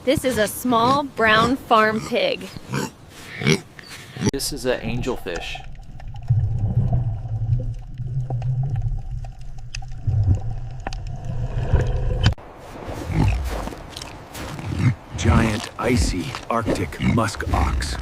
This is a small brown farm pig. This is an angelfish. Giant, icy, Arctic musk ox.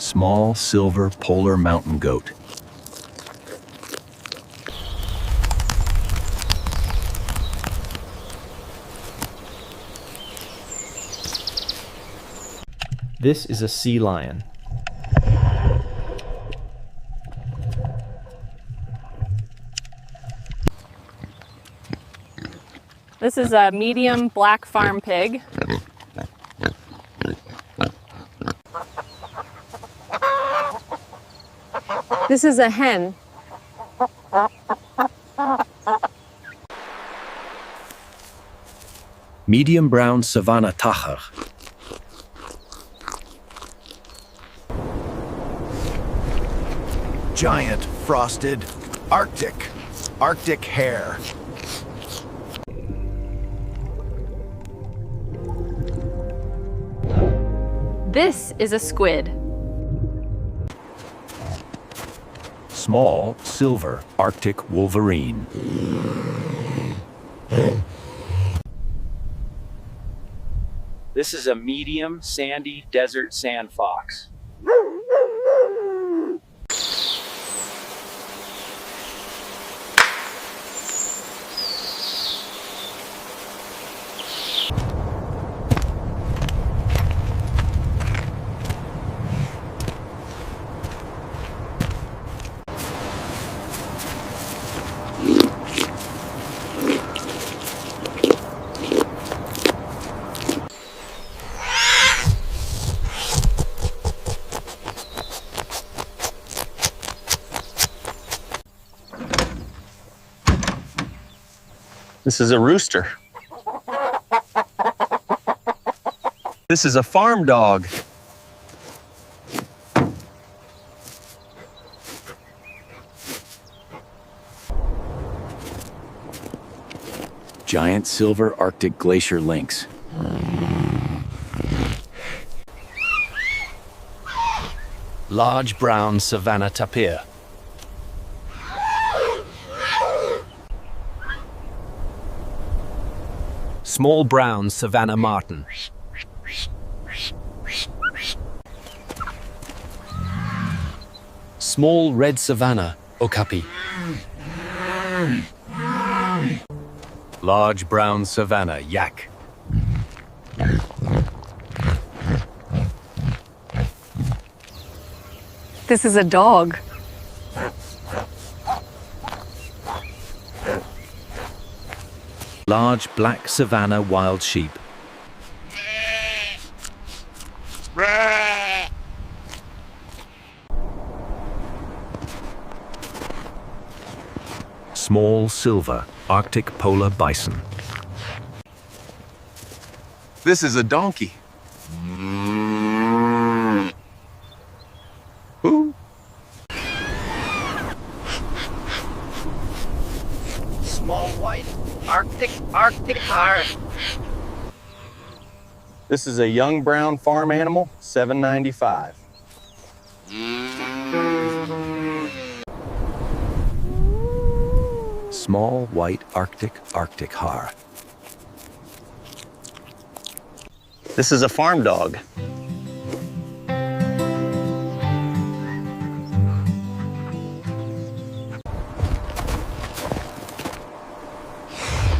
Small silver polar mountain goat. This is a sea lion. This is a medium black farm pig. This is a hen. Medium brown Savannah tacher. Giant frosted Arctic hare. This is a squid. Small silver Arctic wolverine. This is a medium sandy desert sand fox. This is a rooster. This is a farm dog. Giant silver Arctic glacier lynx. Large brown Savannah tapir. Small brown Savannah marten. Small red Savannah okapi. Large brown Savannah yak. This is a dog. Large black Savannah wild sheep. Small silver Arctic polar bison. This is a donkey. Ooh. Small white Arctic hare. This is a young brown farm animal, $7.95. Small white Arctic hare. This is a farm dog.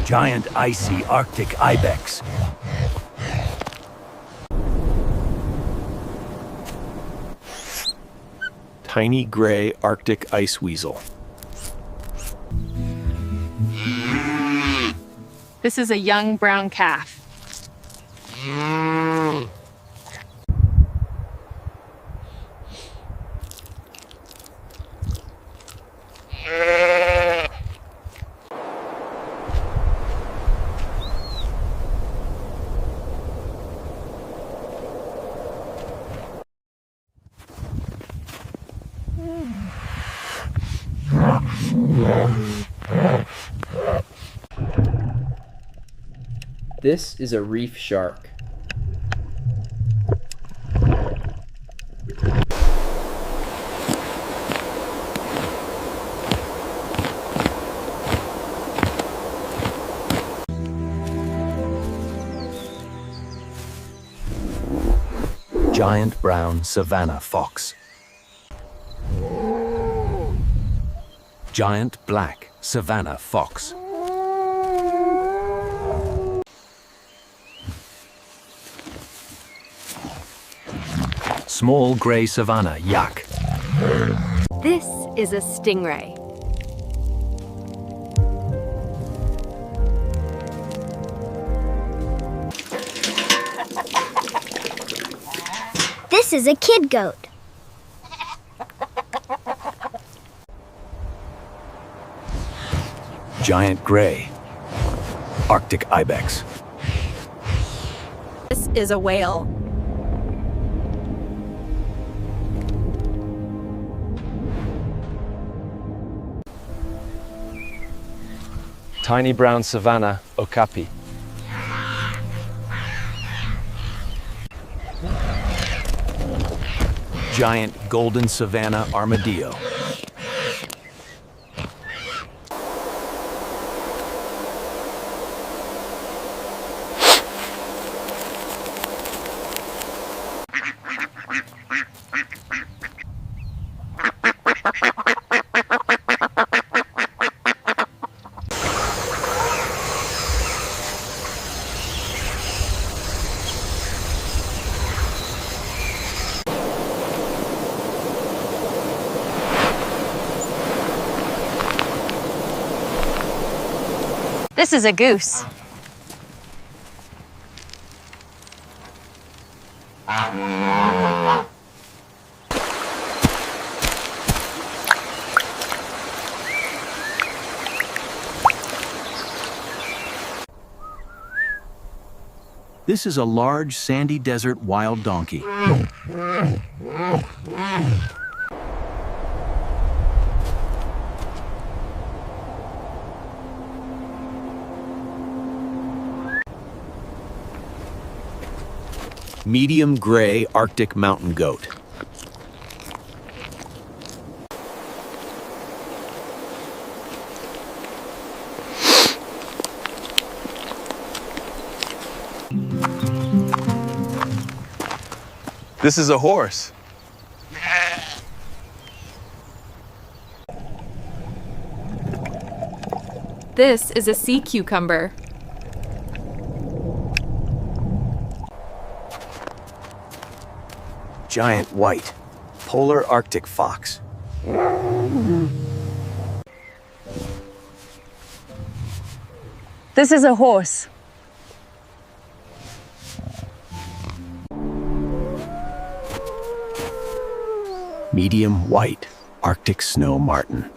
Giant icy Arctic ibex. Tiny gray Arctic ice weasel. This is a young brown calf. This is a reef shark. Giant brown Savannah fox. Giant black Savannah fox. Small gray Savannah yak. This is a stingray. This is a kid goat. Giant gray Arctic ibex. This is a whale. Tiny brown Savannah okapi. Giant golden Savannah armadillo. This is a goose. This is a large sandy desert wild donkey. Medium gray Arctic mountain goat. This is a horse. This is a sea cucumber. Giant white polar Arctic fox. This is a horse. Medium white Arctic snow martin.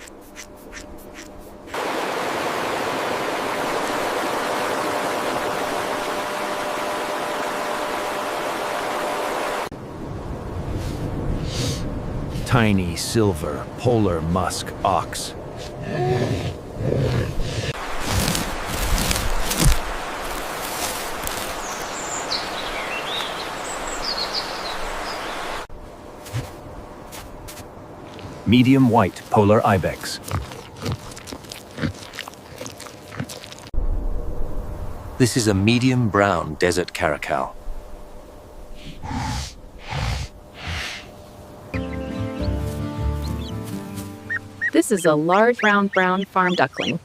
Tiny silver polar musk ox. Medium white polar ibex. This is a medium brown desert caracal. This is a large brown farm duckling.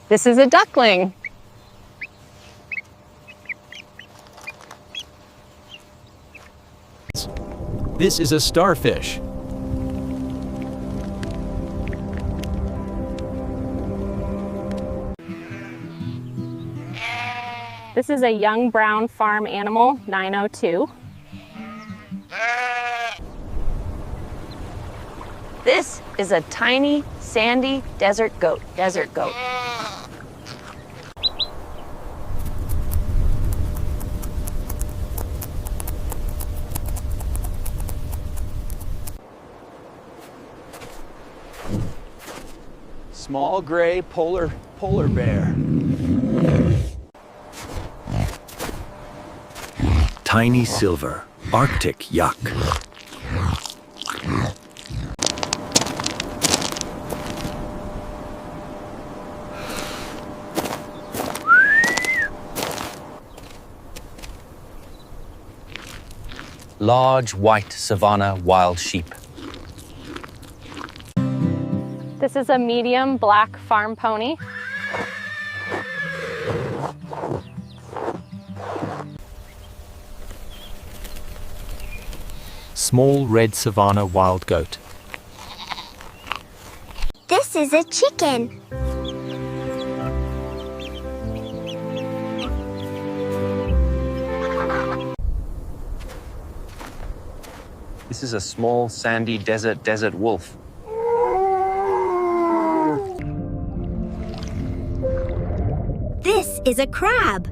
This is a duckling. This is a starfish. This is a young brown farm animal, 902. This is a tiny, sandy desert goat. Small gray polar bear. Tiny silver, Arctic yak. Large white Savannah wild sheep. This is a medium black farm pony. Small red Savannah wild goat. This is a chicken. This is a small sandy desert wolf. This is a crab.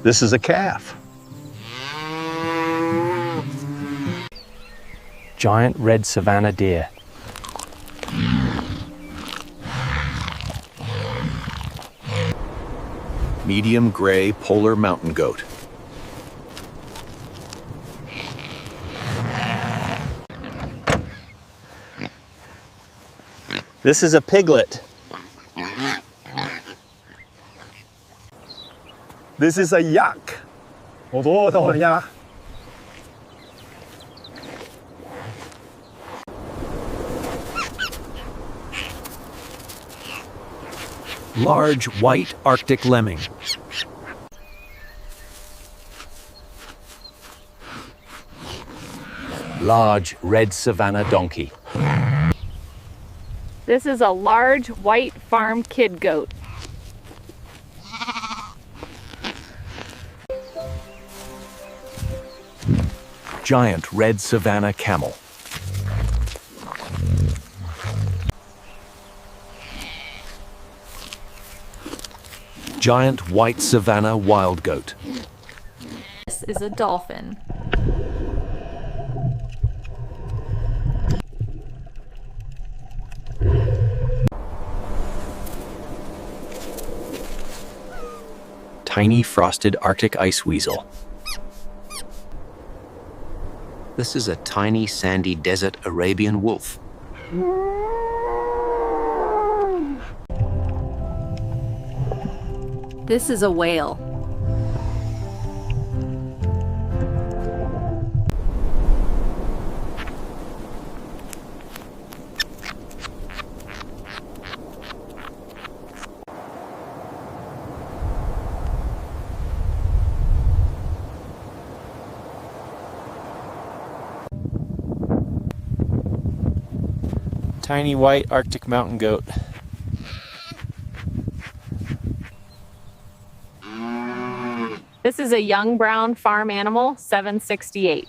This is a calf. Giant red Savannah deer. Medium gray polar mountain goat. This is a piglet. This is a yak. Large white Arctic lemming. Large red Savannah donkey. This is a large white farm kid goat. Giant red Savannah camel. Giant white Savannah wild goat. This is a dolphin. Tiny frosted Arctic ice weasel. This is a tiny sandy desert Arabian wolf. This is a whale. Tiny white Arctic mountain goat. This is a young brown farm animal, 768.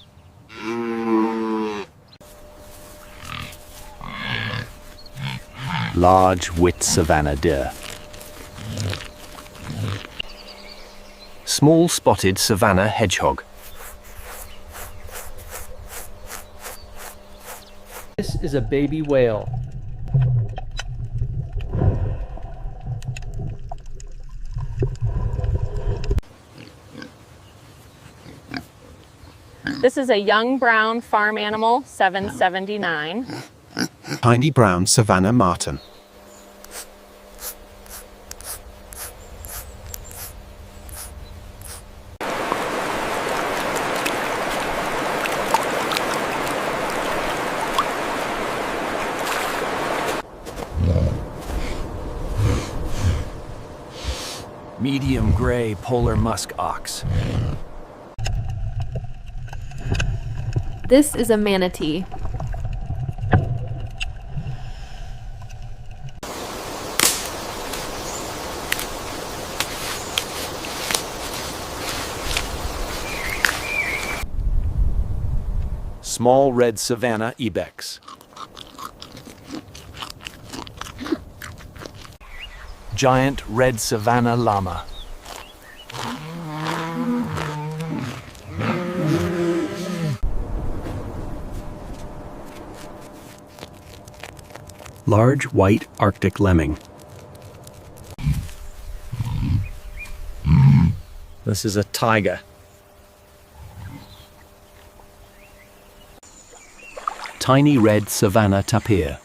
Large white Savannah deer. Small spotted Savannah hedgehog. This is a baby whale. This is a young brown farm animal, 779. Tiny brown Savannah marten. Medium gray polar musk ox. This is a manatee. Small red Savannah ibex. Giant red Savannah llama. Large white Arctic lemming. This is a taiga. Tiny red Savannah tapir.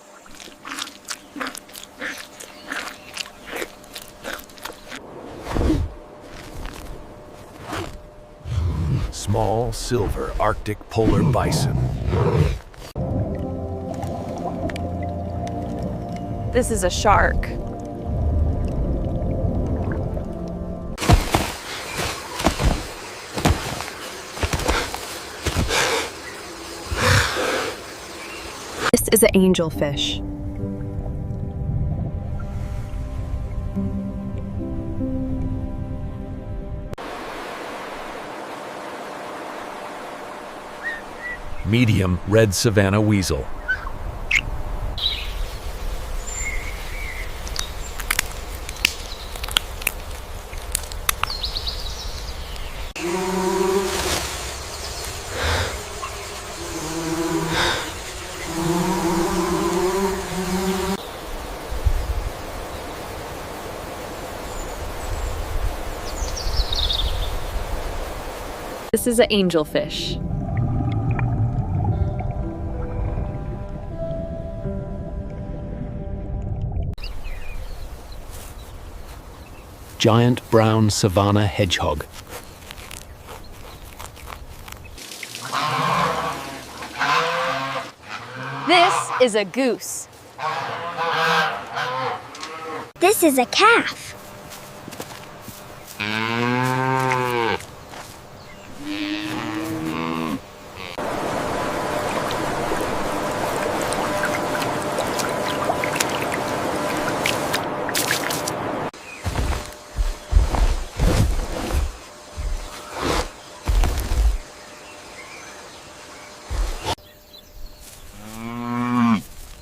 Small silver Arctic polar bison. This is a shark. This is an angelfish. Medium red Savannah weasel. This is an angelfish. Giant brown Savannah hedgehog. This is a goose. This is a calf.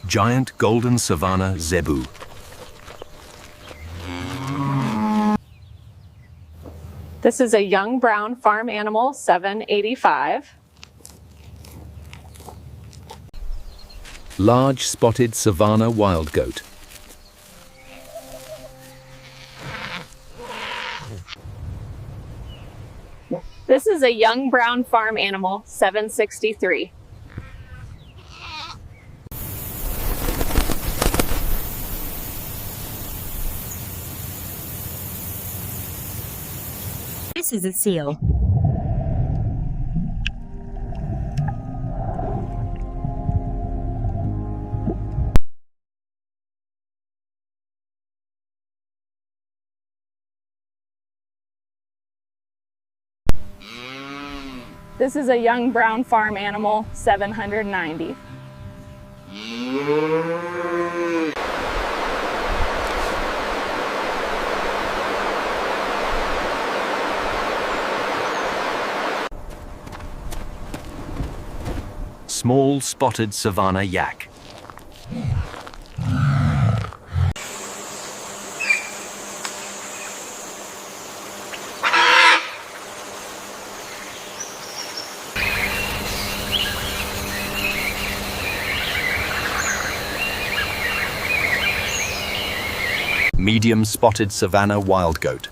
Giant golden Savannah zebu. This is a young brown farm animal, 785. Large spotted Savannah wild goat. This is a young brown farm animal, 763. This is a seal. This is a young brown farm animal, 790. Small spotted Savannah yak. Medium spotted Savannah wild goat.